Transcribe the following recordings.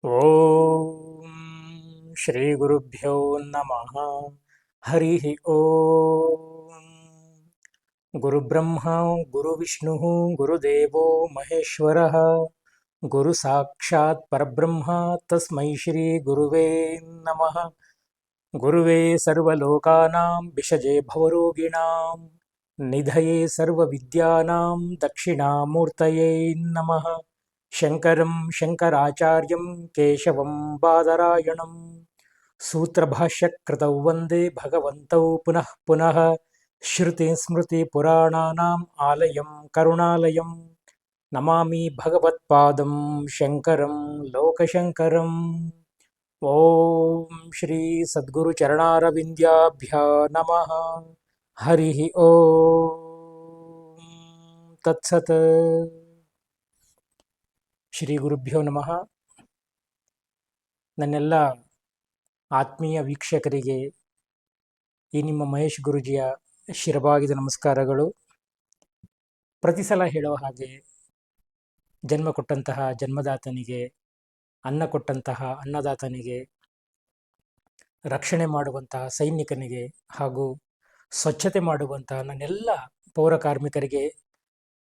ಓಂ ಶ್ರೀ ಗುರುಭ್ಯೋ ನಮಃ. ಹರಿ ಓಂ. ಗುರುಬ್ರಹ್ಮ ಗುರುವಿಷ್ಣು ಗುರುದೇವೋ ಮಹೇಶ್ವರಃ. ಗುರು ಸಾಕ್ಷಾತ್ ಪರಬ್ರಹ್ಮ ತಸ್ಮೈ ಶ್ರೀ ಗುರುವೇ ನಮಃ. ಗುರುವೇ ಸರ್ವಲೋಕಾನಾಂ ವಿಷಜೇ ಭವರೋಗಿಣಾಂ ನಿಧಯೇ ಸರ್ವವಿದ್ಯಾನಾಂ ದಕ್ಷಿಣಾಮೂರ್ತಯೇ ನಮಃ. ಶಂಕರಂ ಶಂಕರಾಚಾರ್ಯಂ ಕೇಶವಂ ಬಾದರಾಯಣಂ ಸೂತ್ರಭಾಷ್ಯಕೃತೌ ವಂದೇ ಭಗವಂತೌ ಪುನಃ ಪುನಃ. ಶ್ರುತಿ ಸ್ಮೃತಿ ಪುರಾಣಾನಾಂ ಆಲಯಂ ಕರುಣಾಲಯಂ ನಮಾಮಿ ಭಗವತ್ಪಾದಂ ಶಂಕರಂ ಲೋಕಶಂಕರಂ. ಓಂ ಶ್ರೀ ಸದ್ಗುರು ಚರಣಾರವಿಂದ್ಯಾಭ್ಯಾ ನಮಃ. ಹರಿ ಓಂ ತತ್ಸತ್. ಶ್ರೀ ಗುರುಭ್ಯೋ ನಮಃ. ನನ್ನೆಲ್ಲ ಆತ್ಮೀಯ ವೀಕ್ಷಕರಿಗೆ ಈ ನಿಮ್ಮ ಮಹೇಶ್ ಗುರುಜಿಯ ಶಿರಬಾಗಿದ ನಮಸ್ಕಾರಗಳು. ಪ್ರತಿ ಸಲ ಹೇಳೋ ಹಾಗೆ ಜನ್ಮ ಕೊಟ್ಟಂತಹ ಜನ್ಮದಾತನಿಗೆ, ಅನ್ನ ಕೊಟ್ಟಂತಹ ಅನ್ನದಾತನಿಗೆ, ರಕ್ಷಣೆ ಮಾಡುವಂತಹ ಸೈನಿಕನಿಗೆ ಹಾಗೂ ಸ್ವಚ್ಛತೆ ಮಾಡುವಂತಹ ನನ್ನೆಲ್ಲ ಪೌರ ಕಾರ್ಮಿಕರಿಗೆ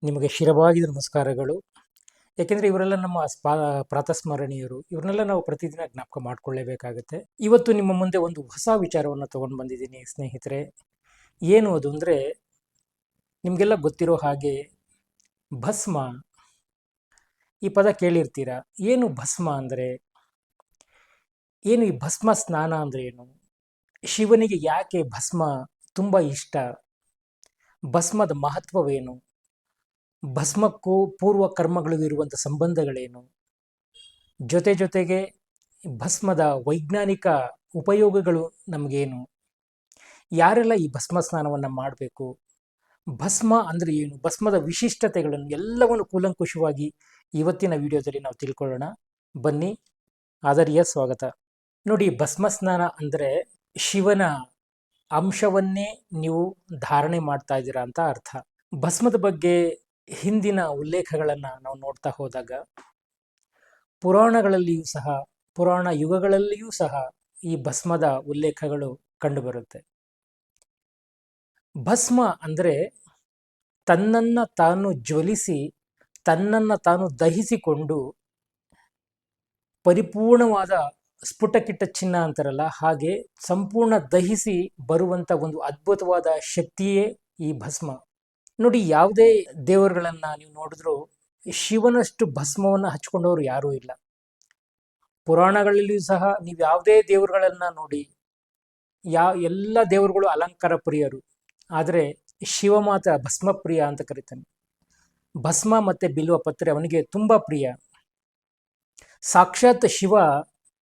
ನಿಮಗೆ ಶಿರಬಾಗಿದ ನಮಸ್ಕಾರಗಳು. ಯಾಕೆಂದರೆ ಇವರೆಲ್ಲ ನಮ್ಮ ಪ್ರಾತಸ್ಮರಣೀಯರು. ಇವ್ರನ್ನೆಲ್ಲ ನಾವು ಪ್ರತಿದಿನ ಜ್ಞಾಪಕ ಮಾಡಿಕೊಳ್ಳೇಬೇಕಾಗತ್ತೆ. ಇವತ್ತು ನಿಮ್ಮ ಮುಂದೆ ಒಂದು ಹೊಸ ವಿಚಾರವನ್ನು ತೊಗೊಂಡು ಬಂದಿದ್ದೀನಿ ಸ್ನೇಹಿತರೆ. ಏನು ಅದು ಅಂದರೆ, ನಿಮಗೆಲ್ಲ ಗೊತ್ತಿರೋ ಹಾಗೆ ಭಸ್ಮ, ಈ ಪದ ಕೇಳಿರ್ತೀರ. ಏನು ಭಸ್ಮ ಅಂದರೆ ಏನು? ಈ ಭಸ್ಮ ಸ್ನಾನ ಅಂದರೆ ಏನು? ಶಿವನಿಗೆ ಯಾಕೆ ಭಸ್ಮ ತುಂಬ ಇಷ್ಟ? ಭಸ್ಮದ ಮಹತ್ವವೇನು? ಭಸ್ಮಕ್ಕೂ ಪೂರ್ವ ಕರ್ಮಗಳಿಗೂ ಇರುವಂಥ ಸಂಬಂಧಗಳೇನು? ಜೊತೆಗೆ ಭಸ್ಮದ ವೈಜ್ಞಾನಿಕ ಉಪಯೋಗಗಳು ನಮಗೇನು? ಯಾರೆಲ್ಲ ಈ ಭಸ್ಮ ಸ್ನಾನವನ್ನು ಮಾಡಬೇಕು? ಭಸ್ಮ ಅಂದರೆ ಏನು? ಭಸ್ಮದ ವಿಶಿಷ್ಟತೆಗಳನ್ನು ಎಲ್ಲವನ್ನು ಕೂಲಂಕುಷವಾಗಿ ಇವತ್ತಿನ ವಿಡಿಯೋದಲ್ಲಿ ನಾವು ತಿಳ್ಕೊಳ್ಳೋಣ. ಬನ್ನಿ, ಆದರಿಯ ಸ್ವಾಗತ. ನೋಡಿ, ಭಸ್ಮ ಸ್ನಾನ ಅಂದರೆ ಶಿವನ ಅಂಶವನ್ನೇ ನೀವು ಧಾರಣೆ ಮಾಡ್ತಾ ಇದ್ದೀರಾ ಅಂತ ಅರ್ಥ. ಭಸ್ಮದ ಬಗ್ಗೆ ಹಿಂದಿನ ಉಲ್ಲೇಖಗಳನ್ನು ನಾವು ನೋಡ್ತಾ ಹೋದಾಗ ಪುರಾಣಗಳಲ್ಲಿಯೂ ಸಹ, ಪುರಾಣ ಯುಗಗಳಲ್ಲಿಯೂ ಸಹ ಈ ಭಸ್ಮದ ಉಲ್ಲೇಖಗಳು ಕಂಡುಬರುತ್ತೆ. ಭಸ್ಮ ಅಂದರೆ ತನ್ನನ್ನು ತಾನು ಜ್ವಲಿಸಿ, ತನ್ನನ್ನು ತಾನು ದಹಿಸಿಕೊಂಡು ಪರಿಪೂರ್ಣವಾದ ಸ್ಫುಟಕಿಟ್ಟ ಚಿನ್ನ ಅಂತಾರಲ್ಲ, ಹಾಗೆ ಸಂಪೂರ್ಣ ದಹಿಸಿ ಬರುವಂಥ ಒಂದು ಅದ್ಭುತವಾದ ಶಕ್ತಿಯೇ ಈ ಭಸ್ಮ. ನೋಡಿ, ಯಾವುದೇ ದೇವರುಗಳನ್ನು ನೀವು ನೋಡಿದ್ರೂ ಶಿವನಷ್ಟು ಭಸ್ಮವನ್ನು ಹಚ್ಕೊಂಡವರು ಯಾರೂ ಇಲ್ಲ. ಪುರಾಣಗಳಲ್ಲಿಯೂ ಸಹ ನೀವು ಯಾವುದೇ ದೇವರುಗಳನ್ನು ನೋಡಿ, ಎಲ್ಲ ದೇವರುಗಳು ಅಲಂಕಾರ ಪ್ರಿಯರು, ಆದರೆ ಶಿವ ಮಾತ್ರ ಭಸ್ಮ ಪ್ರಿಯ ಅಂತ ಕರೀತಾನೆ. ಭಸ್ಮ ಮತ್ತು ಬಿಲ್ವ ಪತ್ರೆ ಅವನಿಗೆ ತುಂಬ ಪ್ರಿಯ. ಸಾಕ್ಷಾತ್ ಶಿವ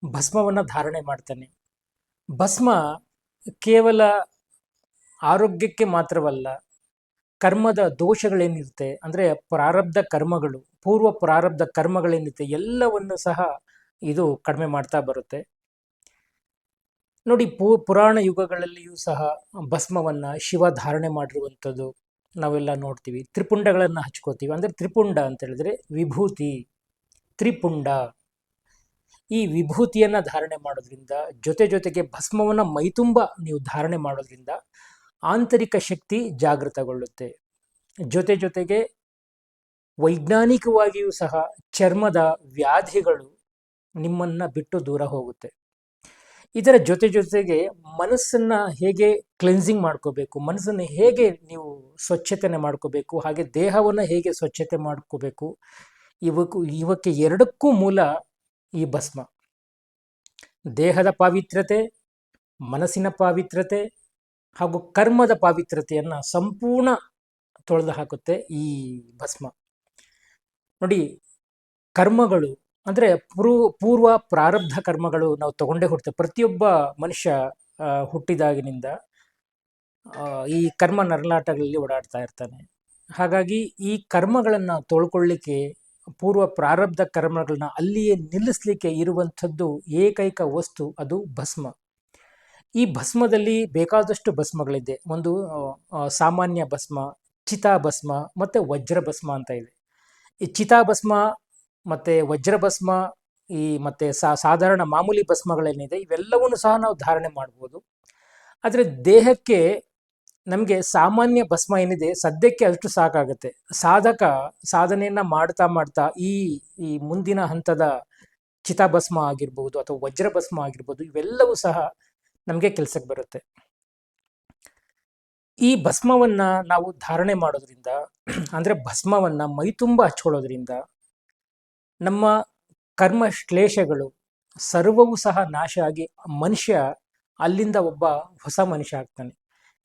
ಭಸ್ಮವನ್ನು ಧಾರಣೆ ಮಾಡ್ತಾನೆ. ಭಸ್ಮ ಕೇವಲ ಆರೋಗ್ಯಕ್ಕೆ ಮಾತ್ರವಲ್ಲ, ಕರ್ಮದ ದೋಷಗಳೇನಿರುತ್ತೆ ಅಂದರೆ ಪ್ರಾರಬ್ಧ ಕರ್ಮಗಳು, ಪೂರ್ವ ಪ್ರಾರಬ್ಧ ಕರ್ಮಗಳೇನಿರುತ್ತೆ ಎಲ್ಲವನ್ನು ಸಹ ಇದು ಕಡಿಮೆ ಮಾಡ್ತಾ ಬರುತ್ತೆ. ನೋಡಿ, ಪುರಾಣ ಯುಗಗಳಲ್ಲಿಯೂ ಸಹ ಭಸ್ಮವನ್ನು ಶಿವ ಧಾರಣೆ ಮಾಡಿರುವಂಥದ್ದು ನಾವೆಲ್ಲ ನೋಡ್ತೀವಿ. ತ್ರಿಪುಂಡಗಳನ್ನು ಹಚ್ಕೋತೀವಿ. ಅಂದರೆ ತ್ರಿಪುಂಡ ಅಂತ ಹೇಳಿದ್ರೆ ವಿಭೂತಿ, ತ್ರಿಪುಂಡ. ಈ ವಿಭೂತಿಯನ್ನು ಧಾರಣೆ ಮಾಡೋದ್ರಿಂದ, ಜೊತೆಗೆ ಭಸ್ಮವನ್ನು ಮೈತುಂಬ ನೀವು ಧಾರಣೆ ಮಾಡೋದ್ರಿಂದ ಆಂತರಿಕ ಶಕ್ತಿ ಜಾಗೃತಗೊಳ್ಳುತ್ತೆ. ಜೊತೆಗೆ ವೈಜ್ಞಾನಿಕವಾಗಿಯೂ ಸಹ ಚರ್ಮದ ವ್ಯಾಧಿಗಳು ನಿಮ್ಮನ್ನು ಬಿಟ್ಟು ದೂರ ಹೋಗುತ್ತೆ. ಇದರ ಜೊತೆಗೆ ಮನಸ್ಸನ್ನು ಹೇಗೆ ಕ್ಲೆನ್ಸಿಂಗ್ ಮಾಡ್ಕೋಬೇಕು, ಮನಸ್ಸನ್ನು ಹೇಗೆ ನೀವು ಸ್ವಚ್ಛತೆ ಮಾಡ್ಕೋಬೇಕು, ಹಾಗೆ ದೇಹವನ್ನು ಹೇಗೆ ಸ್ವಚ್ಛತೆ ಮಾಡ್ಕೋಬೇಕು, ಇವಕ್ಕೆ ಎರಡಕ್ಕೂ ಮೂಲ ಈ ಭಸ್ಮ. ದೇಹದ ಪಾವಿತ್ರ್ಯತೆ, ಮನಸ್ಸಿನ ಪಾವಿತ್ರ್ಯತೆ ಹಾಗೂ ಕರ್ಮದ ಪಾವಿತ್ರ್ಯತೆಯನ್ನು ಸಂಪೂರ್ಣ ತೊಳೆದು ಹಾಕುತ್ತೆ ಈ ಭಸ್ಮ. ನೋಡಿ, ಕರ್ಮಗಳು ಅಂದರೆ ಪೂರ್ವ ಪ್ರಾರಬ್ಧ ಕರ್ಮಗಳು ನಾವು ತಗೊಂಡೇ ಹುಡ್ತೇವೆ. ಪ್ರತಿಯೊಬ್ಬ ಮನುಷ್ಯ ಹುಟ್ಟಿದಾಗಿನಿಂದ ಈ ಕರ್ಮ ನರಳಾಟಗಳಲ್ಲಿ ಓಡಾಡ್ತಾ ಇರ್ತಾನೆ. ಹಾಗಾಗಿ ಈ ಕರ್ಮಗಳನ್ನು ತೊಳ್ಕೊಳ್ಳಿಕ್ಕೆ, ಪೂರ್ವ ಪ್ರಾರಬ್ಧ ಕರ್ಮಗಳನ್ನ ಅಲ್ಲಿಯೇ ನಿಲ್ಲಿಸಲಿಕ್ಕೆ ಇರುವಂಥದ್ದು ಏಕೈಕ ವಸ್ತು, ಅದು ಭಸ್ಮ. ಈ ಭಸ್ಮದಲ್ಲಿ ಬೇಕಾದಷ್ಟು ಭಸ್ಮಗಳಿದೆ. ಒಂದು ಸಾಮಾನ್ಯ ಭಸ್ಮ, ಚಿತಾಭಸ್ಮ ಮತ್ತು ವಜ್ರಭಸ್ಮ ಅಂತ ಇದೆ. ಈ ಚಿತಾಭಸ್ಮ ಮತ್ತು ವಜ್ರಭಸ್ಮ ಮತ್ತೆ ಸಾಧಾರಣ ಮಾಮೂಲಿ ಭಸ್ಮಗಳೇನಿದೆ ಇವೆಲ್ಲವನ್ನು ಸಹ ನಾವು ಧಾರಣೆ ಮಾಡ್ಬೋದು. ಆದರೆ ದೇಹಕ್ಕೆ ನಮಗೆ ಸಾಮಾನ್ಯ ಭಸ್ಮ ಏನಿದೆ ಸದ್ಯಕ್ಕೆ ಅಷ್ಟು ಸಾಕಾಗುತ್ತೆ. ಸಾಧಕ ಸಾಧನೆಯನ್ನ ಮಾಡ್ತಾ ಮಾಡ್ತಾ ಈ ಈ ಮುಂದಿನ ಹಂತದ ಚಿತಾಭಸ್ಮ ಆಗಿರ್ಬೋದು ಅಥವಾ ವಜ್ರಭಸ್ಮ ಆಗಿರ್ಬೋದು ಇವೆಲ್ಲವೂ ಸಹ ನಮಗೆ ಕೆಲಸಕ್ಕೆ ಬರುತ್ತೆ. ಈ ಭಸ್ಮವನ್ನ ನಾವು ಧಾರಣೆ ಮಾಡೋದ್ರಿಂದ ಅಂದ್ರೆ ಭಸ್ಮವನ್ನ ಮೈ ತುಂಬ ಹಚ್ಕೊಳ್ಳೋದ್ರಿಂದ ನಮ್ಮ ಕರ್ಮ ಕ್ಲೇಶಗಳು ಸರ್ವವೂ ಸಹ ನಾಶ ಆಗಿ ಮನುಷ್ಯ ಅಲ್ಲಿಂದ ಒಬ್ಬ ಹೊಸ ಮನುಷ್ಯ ಆಗ್ತಾನೆ.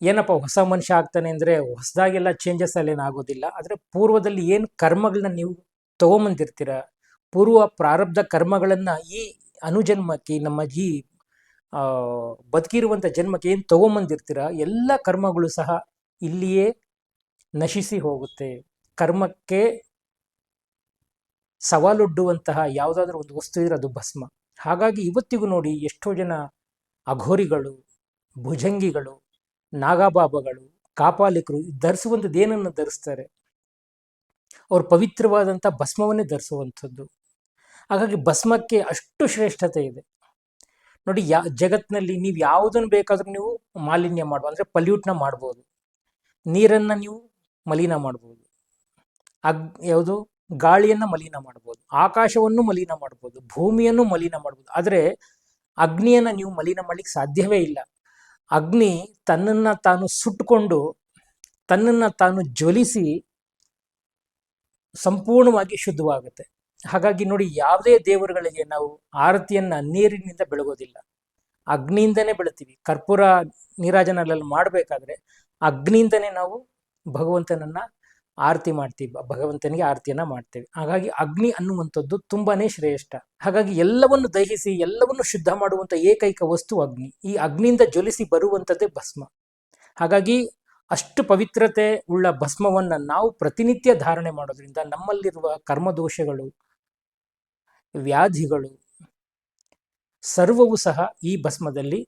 ಏನಪ್ಪ ಹೊಸ ಮನುಷ್ಯ ಆಗ್ತಾನೆ ಅಂದ್ರೆ ಹೊಸದಾಗೆಲ್ಲ ಚೇಂಜಸ್ ಅಲ್ಲೇನು ಆಗೋದಿಲ್ಲ. ಆದರೆ ಪೂರ್ವದಲ್ಲಿ ಏನು ಕರ್ಮಗಳನ್ನ ನೀವು ತಗೊಂಬಂದಿರ್ತೀರ, ಪೂರ್ವ ಪ್ರಾರಬ್ಧ ಕರ್ಮಗಳನ್ನ ಈ ಅನುಜನ್ಮಕ್ಕೆ ನಮ್ಮ ಈ ಬದುಕಿರುವಂಥ ಜನ್ಮಕ್ಕೆ ಏನು ತಗೊಂಬಂದಿರ್ತೀರ ಎಲ್ಲ ಕರ್ಮಗಳು ಸಹ ಇಲ್ಲಿಯೇ ನಶಿಸಿ ಹೋಗುತ್ತೆ. ಕರ್ಮಕ್ಕೆ ಸವಾಲೊಡ್ಡುವಂತಹ ಯಾವುದಾದ್ರೂ ಒಂದು ವಸ್ತು ಇದ್ರೆ ಅದು ಭಸ್ಮ. ಹಾಗಾಗಿ ಇವತ್ತಿಗೂ ನೋಡಿ ಎಷ್ಟೋ ಜನ ಅಘೋರಿಗಳು, ಭುಜಂಗಿಗಳು, ನಾಗಬಾಬಗಳು, ಕಾಪಾಲಿಕರು ಧರಿಸುವಂಥದ್ದು ಏನನ್ನು ಧರಿಸ್ತಾರೆ? ಅವ್ರು ಪವಿತ್ರವಾದಂಥ ಭಸ್ಮವನ್ನೇ ಧರಿಸುವಂಥದ್ದು. ಹಾಗಾಗಿ ಭಸ್ಮಕ್ಕೆ ಅಷ್ಟು ಶ್ರೇಷ್ಠತೆ ಇದೆ ನೋಡಿ. ಜಗತ್ತಿನಲ್ಲಿ ನೀವು ಯಾವುದನ್ನು ಬೇಕಾದ್ರೂ ನೀವು ಮಾಲಿನ್ಯ ಮಾಡ್ಬೋದು, ಅಂದರೆ ಪಲ್ಯೂಟ್ನ ಮಾಡ್ಬೋದು. ನೀರನ್ನು ನೀವು ಮಲಿನ ಮಾಡ್ಬೋದು, ಯಾವುದು ಗಾಳಿಯನ್ನು ಮಲಿನ ಮಾಡ್ಬೋದು, ಆಕಾಶವನ್ನು ಮಲಿನ ಮಾಡ್ಬೋದು, ಭೂಮಿಯನ್ನು ಮಲಿನ ಮಾಡ್ಬೋದು. ಆದರೆ ಅಗ್ನಿಯನ್ನು ನೀವು ಮಲಿನ ಮಾಡ್ಲಿಕ್ಕೆ ಸಾಧ್ಯವೇ ಇಲ್ಲ. ಅಗ್ನಿ ತನ್ನನ್ನು ತಾನು ಸುಟ್ಟುಕೊಂಡು ತನ್ನನ್ನು ತಾನು ಜ್ವಲಿಸಿ ಸಂಪೂರ್ಣವಾಗಿ ಶುದ್ಧವಾಗುತ್ತೆ. ಹಾಗಾಗಿ ನೋಡಿ, ಯಾವುದೇ ದೇವರುಗಳಿಗೆ ನಾವು ಆರತಿಯನ್ನ ನೀರಿನಿಂದ ಬೆಳಗೋದಿಲ್ಲ, ಅಗ್ನಿಯಿಂದನೇ ಬೆಳಿತೀವಿ. ಕರ್ಪೂರ ನೀರಾಜನಲ್ಲಿ ಮಾಡಬೇಕಾದ್ರೆ ಅಗ್ನಿಯಿಂದನೇ ನಾವು ಭಗವಂತನನ್ನ ಆರತಿ ಮಾಡ್ತೀವಿ, ಭಗವಂತನಿಗೆ ಆರತಿಯನ್ನ ಮಾಡ್ತೇವೆ. ಹಾಗಾಗಿ ಅಗ್ನಿ ಅನ್ನುವಂಥದ್ದು ತುಂಬಾನೇ ಶ್ರೇಷ್ಠ. ಹಾಗಾಗಿ ಎಲ್ಲವನ್ನು ದಹಿಸಿ ಎಲ್ಲವನ್ನು ಶುದ್ಧ ಮಾಡುವಂಥ ಏಕೈಕ ವಸ್ತು ಅಗ್ನಿ. ಈ ಅಗ್ನಿಯಿಂದ ಜ್ವಲಿಸಿ ಬರುವಂಥದ್ದೇ ಭಸ್ಮ. ಹಾಗಾಗಿ ಅಷ್ಟು ಪವಿತ್ರತೆ ಉಳ್ಳ ಭಸ್ಮವನ್ನ ನಾವು ಪ್ರತಿನಿತ್ಯ ಧಾರಣೆ ಮಾಡೋದ್ರಿಂದ ನಮ್ಮಲ್ಲಿರುವ ಕರ್ಮದೋಷಗಳು, ವ್ಯಾಧಿಗಳು ಸರ್ವವೂ ಸಹ ಈ ಭಸ್ಮದಲ್ಲಿ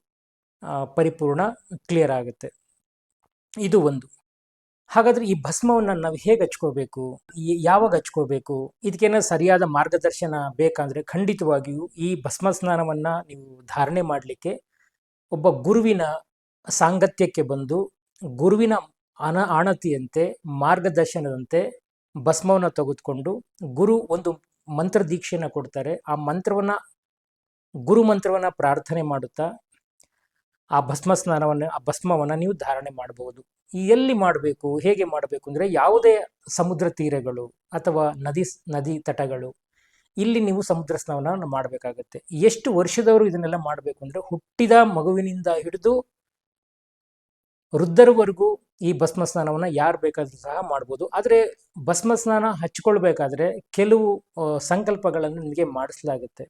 ಪರಿಪೂರ್ಣ ಕ್ಲಿಯರ್ ಆಗುತ್ತೆ. ಇದು ಒಂದು. ಹಾಗಾದ್ರೆ ಈ ಭಸ್ಮವನ್ನು ನಾವು ಹೇಗೆ ಹಚ್ಕೋಬೇಕು, ಯಾವಾಗ ಹಚ್ಕೋಬೇಕು, ಇದಕ್ಕೇನಾದ್ರು ಸರಿಯಾದ ಮಾರ್ಗದರ್ಶನ ಬೇಕಂದ್ರೆ ಖಂಡಿತವಾಗಿಯೂ ಈ ಭಸ್ಮ ಸ್ನಾನವನ್ನ ನೀವು ಧಾರಣೆ ಮಾಡಲಿಕ್ಕೆ ಒಬ್ಬ ಗುರುವಿನ ಸಾಂಗತ್ಯಕ್ಕೆ ಬಂದು ಗುರುವಿನ ಆಣತಿಯಂತೆ ಮಾರ್ಗದರ್ಶನದಂತೆ ಭಸ್ಮವನ್ನು ತೆಗೆದುಕೊಂಡು ಗುರು ಒಂದು ಮಂತ್ರ ದೀಕ್ಷೆಯನ್ನು ಕೊಡ್ತಾರೆ. ಆ ಮಂತ್ರವನ್ನ ಗುರು ಮಂತ್ರವನ್ನ ಪ್ರಾರ್ಥನೆ ಮಾಡುತ್ತಾ ಆ ಭಸ್ಮ ಸ್ನಾನವನ್ನು ಆ ಭಸ್ಮವನ್ನು ನೀವು ಧಾರಣೆ ಮಾಡಬಹುದು. ಎಲ್ಲಿ ಮಾಡಬೇಕು, ಹೇಗೆ ಮಾಡಬೇಕು ಅಂದರೆ ಯಾವುದೇ ಸಮುದ್ರ ತೀರಗಳು ಅಥವಾ ನದಿ ತಟಗಳು, ಇಲ್ಲಿ ನೀವು ಸಮುದ್ರ ಸ್ನಾನವನ್ನು ಮಾಡಬೇಕಾಗತ್ತೆ. ಎಷ್ಟು ವರ್ಷದವರು ಇದನ್ನೆಲ್ಲ ಮಾಡಬೇಕು ಅಂದರೆ ಹುಟ್ಟಿದ ಮಗುವಿನಿಂದ ಹಿಡಿದು ವೃದ್ಧರವರೆಗೂ ಈ ಭಸ್ಮ ಸ್ನಾನವನ್ನು ಯಾರು ಬೇಕಾದ್ರೂ ಸಹ ಮಾಡ್ಬೋದು. ಆದರೆ ಭಸ್ಮ ಸ್ನಾನ ಹಚ್ಕೊಳ್ಬೇಕಾದ್ರೆ ಕೆಲವು ಸಂಕಲ್ಪಗಳನ್ನು ನಿಮಗೆ ಮಾಡಿಸಲಾಗುತ್ತೆ.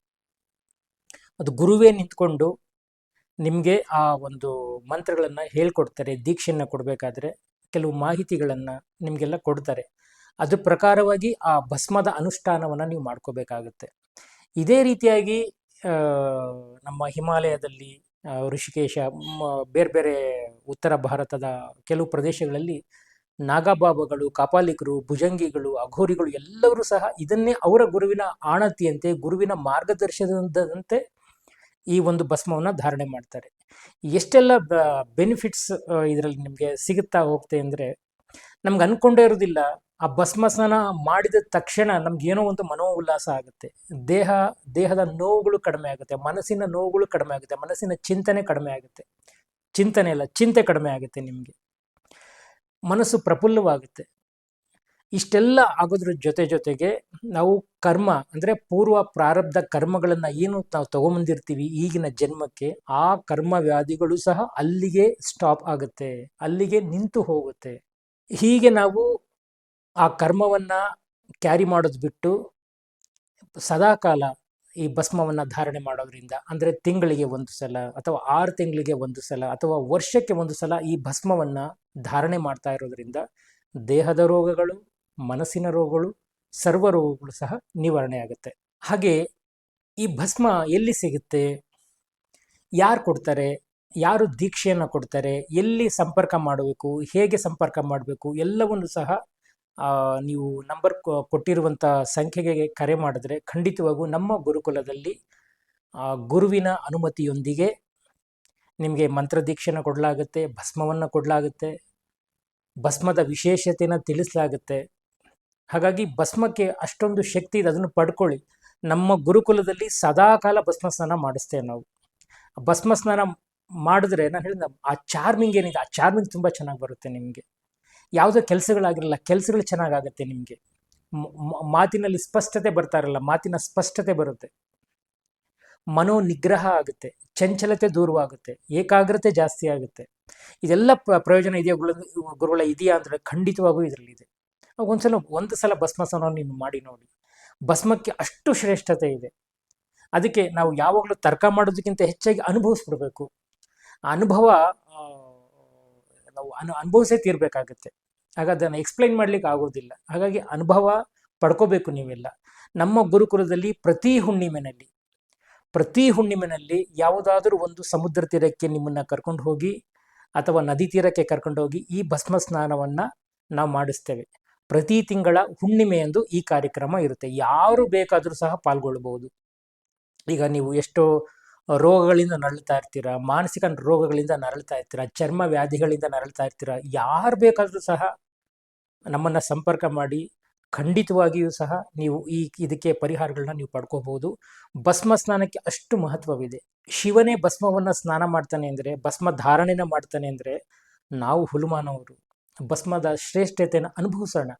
ಅದು ಗುರುವೇ ನಿಂತ್ಕೊಂಡು ನಿಮಗೆ ಆ ಒಂದು ಮಂತ್ರಗಳನ್ನು ಹೇಳ್ಕೊಡ್ತಾರೆ. ದೀಕ್ಷೆಯನ್ನು ಕೊಡಬೇಕಾದ್ರೆ ಕೆಲವು ಮಾಹಿತಿಗಳನ್ನು ನಿಮಗೆಲ್ಲ ಕೊಡ್ತಾರೆ. ಅದ್ರ ಪ್ರಕಾರವಾಗಿ ಆ ಭಸ್ಮದ ಅನುಷ್ಠಾನವನ್ನು ನೀವು ಮಾಡ್ಕೋಬೇಕಾಗುತ್ತೆ. ಇದೇ ರೀತಿಯಾಗಿ ನಮ್ಮ ಹಿಮಾಲಯದಲ್ಲಿ, ಋಷಿಕೇಶ, ಬೇರೆ ಬೇರೆ ಉತ್ತರ ಭಾರತದ ಕೆಲವು ಪ್ರದೇಶಗಳಲ್ಲಿ ನಾಗಬಾಬಗಳು, ಕಾಪಾಲಿಕರು, ಭುಜಂಗಿಗಳು, ಅಘೋರಿಗಳು ಎಲ್ಲರೂ ಸಹ ಇದನ್ನೇ ಅವರ ಗುರುವಿನ ಆಣತಿಯಂತೆ ಗುರುವಿನ ಮಾರ್ಗದರ್ಶನದಂತೆ ಈ ಒಂದು ಭಸ್ಮವನ್ನು ಧಾರಣೆ ಮಾಡ್ತಾರೆ. ಎಷ್ಟೆಲ್ಲ ಬೆನಿಫಿಟ್ಸ್ ಇದರಲ್ಲಿ ನಿಮಗೆ ಸಿಗುತ್ತಾ ಹೋಗ್ತೆ ಅಂದರೆ ನಮ್ಗೆ ಅನ್ಕೊಂಡೇ ಇರೋದಿಲ್ಲ. ಆ ಭಸ್ಮ ಸ್ನಾನ ಮಾಡಿದ ತಕ್ಷಣ ನಮ್ಗೆ ಏನೋ ಒಂದು ಮನೋಲ್ಲಾಸ ಆಗುತ್ತೆ. ದೇಹದ ನೋವುಗಳು ಕಡಿಮೆ ಆಗುತ್ತೆ, ಮನಸ್ಸಿನ ನೋವುಗಳು ಕಡಿಮೆ ಆಗುತ್ತೆ, ಮನಸ್ಸಿನ ಚಿಂತನೆ ಕಡಿಮೆ ಆಗುತ್ತೆ. ಚಿಂತೆ ಕಡಿಮೆ ಆಗುತ್ತೆ, ನಿಮಗೆ ಮನಸ್ಸು ಪ್ರಫುಲ್ಲವಾಗುತ್ತೆ. ಇಷ್ಟೆಲ್ಲ ಆಗೋದ್ರ ಜೊತೆಗೆ ನಾವು ಕರ್ಮ ಅಂದರೆ ಪೂರ್ವ ಪ್ರಾರಬ್ಧ ಕರ್ಮಗಳನ್ನ ಏನು ನಾವು ತಗೊಂಬಂದಿರ್ತೀವಿ ಈಗಿನ ಜನ್ಮಕ್ಕೆ, ಆ ಕರ್ಮ ವ್ಯಾಧಿಗಳು ಸಹ ಅಲ್ಲಿಗೆ ಸ್ಟಾಪ್ ಆಗುತ್ತೆ, ಅಲ್ಲಿಗೆ ನಿಂತು ಹೋಗುತ್ತೆ. ಹೀಗೆ ನಾವು ಆ ಕರ್ಮವನ್ನ ಕ್ಯಾರಿ ಮಾಡೋದು ಬಿಟ್ಟು ಸದಾಕಾಲ ಈ ಭಸ್ಮವನ್ನ ಧಾರಣೆ ಮಾಡೋದ್ರಿಂದ, ಅಂದರೆ ತಿಂಗಳಿಗೆ ಒಂದು ಸಲ ಅಥವಾ 6 ತಿಂಗಳಿಗೆ ಒಂದು ಸಲ ಅಥವಾ ವರ್ಷಕ್ಕೆ ಒಂದು ಸಲ ಈ ಭಸ್ಮವನ್ನ ಧಾರಣೆ ಮಾಡ್ತಾ ಇರೋದ್ರಿಂದ ದೇಹದ ರೋಗಗಳು, ಮನಸ್ಸಿನ ರೋಗಗಳು, ಸರ್ವ ರೋಗಗಳು ಸಹ ನಿವಾರಣೆ ಆಗುತ್ತೆ. ಹಾಗೆ ಈ ಭಸ್ಮ ಎಲ್ಲಿ ಸಿಗುತ್ತೆ, ಯಾರು ಕೊಡ್ತಾರೆ, ಯಾರು ದೀಕ್ಷೆಯನ್ನು ಕೊಡ್ತಾರೆ, ಎಲ್ಲಿ ಸಂಪರ್ಕ ಮಾಡಬೇಕು, ಹೇಗೆ ಸಂಪರ್ಕ ಮಾಡಬೇಕು ಎಲ್ಲವನ್ನು ಸಹ ನೀವು ನಂಬರ್ ಕೊಟ್ಟಿರುವಂಥ ಸಂಖ್ಯೆಗೆ ಕರೆ ಮಾಡಿದ್ರೆ ಖಂಡಿತವಾಗೂ ನಮ್ಮ ಗುರುಕುಲದಲ್ಲಿ ಗುರುವಿನ ಅನುಮತಿಯೊಂದಿಗೆ ನಿಮಗೆ ಮಂತ್ರದೀಕ್ಷೆನ ಕೊಡಲಾಗುತ್ತೆ, ಭಸ್ಮವನ್ನು ಕೊಡಲಾಗುತ್ತೆ, ಭಸ್ಮದ ವಿಶೇಷತೆಯನ್ನು ತಿಳಿಸಲಾಗುತ್ತೆ. ಹಾಗಾಗಿ ಭಸ್ಮಕ್ಕೆ ಅಷ್ಟೊಂದು ಶಕ್ತಿ ಇದೆ, ಅದನ್ನು ಪಡ್ಕೊಳ್ಳಿ. ನಮ್ಮ ಗುರುಕುಲದಲ್ಲಿ ಸದಾಕಾಲ ಭಸ್ಮ ಸ್ನಾನ ಮಾಡಿಸ್ತೇವೆ ನಾವು. ಭಸ್ಮ ಸ್ನಾನ ಮಾಡಿದ್ರೆ ನಾನು ಹೇಳಿದ ಆ ಚಾರ್ಮಿಂಗ್ ಏನಿದೆ, ಆ ಚಾರ್ಮಿಂಗ್ ತುಂಬ ಚೆನ್ನಾಗಿ ಬರುತ್ತೆ ನಿಮಗೆ. ಯಾವುದೇ ಕೆಲಸಗಳಾಗಿರಲ್ಲ, ಕೆಲಸಗಳು ಚೆನ್ನಾಗಾಗುತ್ತೆ ನಿಮಗೆ. ಮಾತಿನಲ್ಲಿ ಸ್ಪಷ್ಟತೆ ಬರ್ತಾ ಇರಲ್ಲ, ಮಾತಿನ ಸ್ಪಷ್ಟತೆ ಬರುತ್ತೆ. ಮನೋ ನಿಗ್ರಹ ಆಗುತ್ತೆ, ಚಂಚಲತೆ ದೂರವಾಗುತ್ತೆ, ಏಕಾಗ್ರತೆ ಜಾಸ್ತಿ ಆಗುತ್ತೆ. ಇದೆಲ್ಲ ಪ್ರಯೋಜನ ಇದೆಯಾ ಗುರುಗಳ ಇದೆಯಾ ಅಂದರೆ ಖಂಡಿತವಾಗೂ ಇದರಲ್ಲಿದೆ. ಒಂದು ಸಲ ಭಸ್ಮ ಸ್ನಾನ ನೀವು ಮಾಡಿ ನೋಡಿ, ಭಸ್ಮಕ್ಕೆ ಅಷ್ಟು ಶ್ರೇಷ್ಠತೆ ಇದೆ. ಅದಕ್ಕೆ ನಾವು ಯಾವಾಗಲೂ ತರ್ಕ ಮಾಡೋದಕ್ಕಿಂತ ಹೆಚ್ಚಾಗಿ ಅನುಭವಿಸ್ಬಿಡ್ಬೇಕು. ಆ ಅನುಭವ ನಾವು ಅನುಭವಿಸೇ ತೀರ್ಬೇಕಾಗತ್ತೆ. ಆಗ ಅದನ್ನು ಎಕ್ಸ್ಪ್ಲೈನ್ ಮಾಡ್ಲಿಕ್ಕೆ ಆಗೋದಿಲ್ಲ. ಹಾಗಾಗಿ ಅನುಭವ ಪಡ್ಕೋಬೇಕು ನೀವೆಲ್ಲ. ನಮ್ಮ ಗುರುಕುಲದಲ್ಲಿ ಪ್ರತಿ ಹುಣ್ಣಿಮೆನಲ್ಲಿ ಯಾವುದಾದ್ರೂ ಒಂದು ಸಮುದ್ರ ತೀರಕ್ಕೆ ನಿಮ್ಮನ್ನ ಕರ್ಕೊಂಡು ಹೋಗಿ ಅಥವಾ ನದಿ ತೀರಕ್ಕೆ ಕರ್ಕೊಂಡು ಹೋಗಿ ಈ ಭಸ್ಮ ಸ್ನಾನವನ್ನ ನಾವು ಮಾಡಿಸ್ತೇವೆ. ಪ್ರತಿ ತಿಂಗಳ ಹುಣ್ಣಿಮೆಯಂದು ಈ ಕಾರ್ಯಕ್ರಮ ಇರುತ್ತೆ. ಯಾರು ಬೇಕಾದರೂ ಸಹ ಪಾಲ್ಗೊಳ್ಬಹುದು. ಈಗ ನೀವು ಎಷ್ಟೋ ರೋಗಗಳಿಂದ ನರಳ್ತಾ ಇರ್ತೀರಾ, ಮಾನಸಿಕ ರೋಗಗಳಿಂದ ನರಳ್ತಾ ಇರ್ತೀರಾ, ಚರ್ಮ ವ್ಯಾಧಿಗಳಿಂದ ನರಳ್ತಾ ಇರ್ತೀರಾ, ಯಾರು ಬೇಕಾದರೂ ಸಹ ನಮ್ಮನ್ನ ಸಂಪರ್ಕ ಮಾಡಿ ಖಂಡಿತವಾಗಿಯೂ ಸಹ ನೀವು ಇದಕ್ಕೆ ಪರಿಹಾರಗಳನ್ನ ನೀವು ಪಡ್ಕೋಬಹುದು. ಭಸ್ಮ ಸ್ನಾನಕ್ಕೆ ಅಷ್ಟು ಮಹತ್ವವಿದೆ. ಶಿವನೇ ಭಸ್ಮವನ್ನ ಸ್ನಾನ ಮಾಡ್ತಾನೆ ಅಂದರೆ, ಭಸ್ಮ ಧಾರಣೆನ ಮಾಡ್ತಾನೆ ಅಂದರೆ, ನಾವು ಹುಲುಮಾನವರು ಭಸ್ಮದ ಶ್ರೇಷ್ಠತೆಯನ್ನು ಅನುಭವಿಸೋಣ.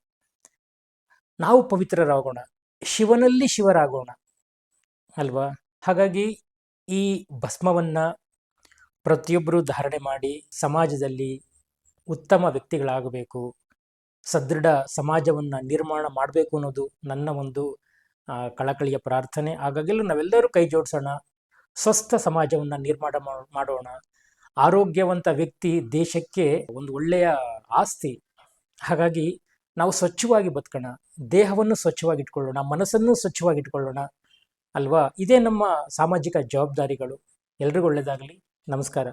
ನಾವು ಪವಿತ್ರರಾಗೋಣ, ಶಿವನಲ್ಲಿ ಶಿವರಾಗೋಣ ಅಲ್ವಾ? ಹಾಗಾಗಿ ಈ ಭಸ್ಮವನ್ನ ಪ್ರತಿಯೊಬ್ಬರು ಧಾರಣೆ ಮಾಡಿ ಸಮಾಜದಲ್ಲಿ ಉತ್ತಮ ವ್ಯಕ್ತಿಗಳಾಗಬೇಕು, ಸದೃಢ ಸಮಾಜವನ್ನು ನಿರ್ಮಾಣ ಮಾಡಬೇಕು ಅನ್ನೋದು ನನ್ನ ಒಂದು ಕಳಕಳಿಯ ಪ್ರಾರ್ಥನೆ. ಹಾಗಾಗಿಲ್ಲ ನಾವೆಲ್ಲರೂ ಕೈ ಜೋಡಿಸೋಣ, ಸ್ವಸ್ಥ ಸಮಾಜವನ್ನು ನಿರ್ಮಾಣ ಮಾಡೋಣ. ಆರೋಗ್ಯವಂತ ವ್ಯಕ್ತಿ ದೇಶಕ್ಕೆ ಒಂದು ಒಳ್ಳೆಯ ಆಸ್ತಿ. ಹಾಗಾಗಿ ನಾವು ಸ್ವಚ್ಛವಾಗಿ ಬದುಕೋಣ, ದೇಹವನ್ನು ಸ್ವಚ್ಛವಾಗಿ ಇಟ್ಕೊಳ್ಳೋಣ, ಮನಸ್ಸನ್ನು ಸ್ವಚ್ಛವಾಗಿ ಇಟ್ಕೊಳ್ಳೋಣ ಅಲ್ವಾ? ಇದೇ ನಮ್ಮ ಸಾಮಾಜಿಕ ಜವಾಬ್ದಾರಿಗಳು. ಎಲ್ರಿಗೂ ಒಳ್ಳೆಯದಾಗಲಿ. ನಮಸ್ಕಾರ.